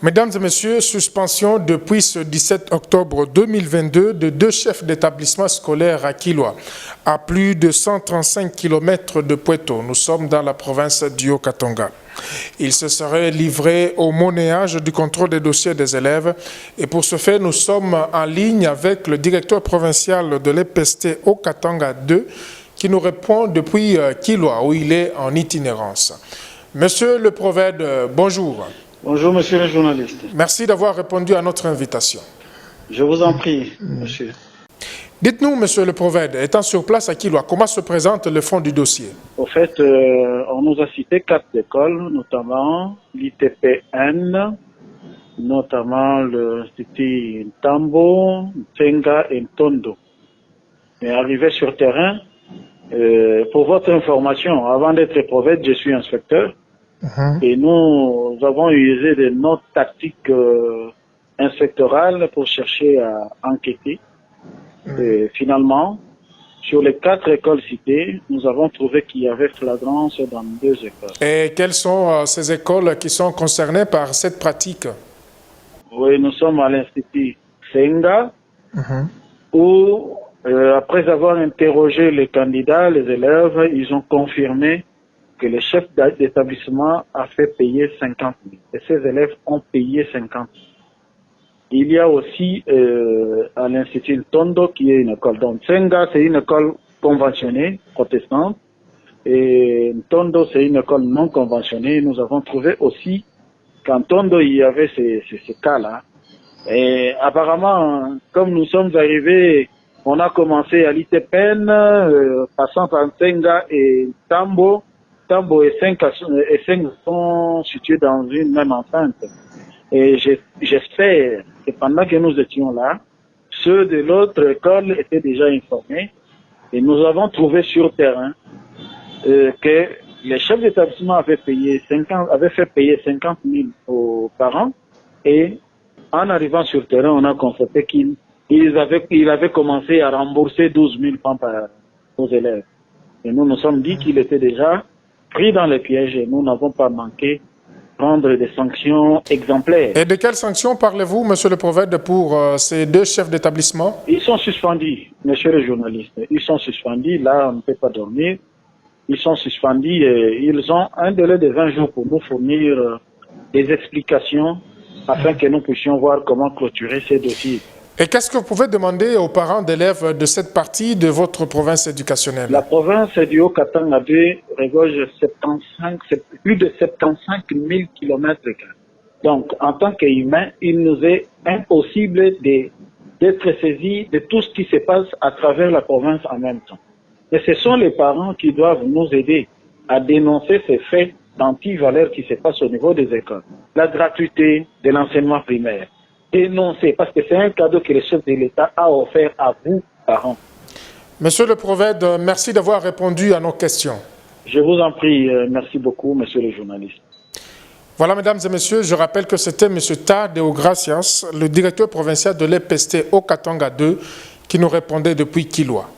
Mesdames et messieurs, suspension depuis ce 17 octobre 2022 de 2 chefs d'établissement scolaire à Kilwa, à plus de 135 km de Puerto. Nous sommes dans la province du Haut-Katanga. Ils se seraient livrés au monnayage du contrôle des dossiers des élèves. Et pour ce faire, nous sommes en ligne avec le directeur provincial de l'EPST Haut-Katanga 2 qui nous répond depuis Kilwa, où il est en itinérance. Monsieur le Provède, bonjour. Bonjour, monsieur le journaliste. Merci d'avoir répondu à notre invitation. Je vous en prie, monsieur. Dites-nous, monsieur le Provède, étant sur place à Kilwa, comment se présente le fond du dossier? Au fait, on nous a cité 4 écoles, notamment l'ITPN, notamment l'Institut Ntambo, Ntenga et Ntondo. Mais arrivé sur terrain, pour votre information, avant d'être Provède, je suis inspecteur. Et nous avons usé de notre tactique inspectorale pour chercher à enquêter. Et finalement, sur les 4 écoles citées, nous avons trouvé qu'il y avait flagrance dans 2 écoles. Et quelles sont ces écoles qui sont concernées par cette pratique? Oui, nous sommes à l'Institut Senga, où, après avoir interrogé les candidats, les élèves, ils ont confirmé que le chef d'établissement a fait payer 50 000. Et ces élèves ont payé 50 000. Il y a aussi à l'Institut Tondo, qui est une école. Donc, Senga, c'est une école conventionnée, protestante. Et Tondo, c'est une école non conventionnée. Nous avons trouvé aussi qu'en Tondo, il y avait ces cas-là. Et apparemment, comme nous sommes arrivés, on a commencé à l'ITPN, passant par Senga et Tambo. Tambo et Senga sont situés dans une même enceinte. Et j'espère que pendant que nous étions là, ceux de l'autre école étaient déjà informés. Et nous avons trouvé sur terrain que les chefs d'établissement avaient fait payer 50 000 aux parents. Et en arrivant sur terrain, on a constaté qu'ils avaient commencé à rembourser 12 000 francs aux élèves. Et nous nous sommes dit qu'il était déjà pris dans les pièges et nous n'avons pas manqué prendre des sanctions exemplaires. Et de quelles sanctions parlez-vous, monsieur le Provède, pour ces 2 chefs d'établissement? Ils sont suspendus, monsieur le journaliste. Ils sont suspendus, là on ne peut pas dormir. Ils sont suspendus et ils ont un délai de 20 jours pour nous fournir des explications afin que nous puissions voir comment clôturer ces dossiers. Et qu'est-ce que vous pouvez demander aux parents d'élèves de cette partie de votre province éducationnelle? La province du Haut-Katanga 2 regorge plus de 75 000 km². Donc, en tant qu'humains, il nous est impossible d'être saisis de tout ce qui se passe à travers la province en même temps. Et ce sont les parents qui doivent nous aider à dénoncer ces faits d'anti-valeurs qui se passent au niveau des écoles. La gratuité de l'enseignement primaire. Dénoncer, parce que c'est un cadeau que le chef de l'État a offert à vous, parents. Monsieur le Provède, merci d'avoir répondu à nos questions. Je vous en prie, merci beaucoup, monsieur le journaliste. Voilà, mesdames et messieurs, je rappelle que c'était M. Tadeo Gracias, le directeur provincial de l'EPST Haut-Katanga 2, qui nous répondait depuis Kilwa.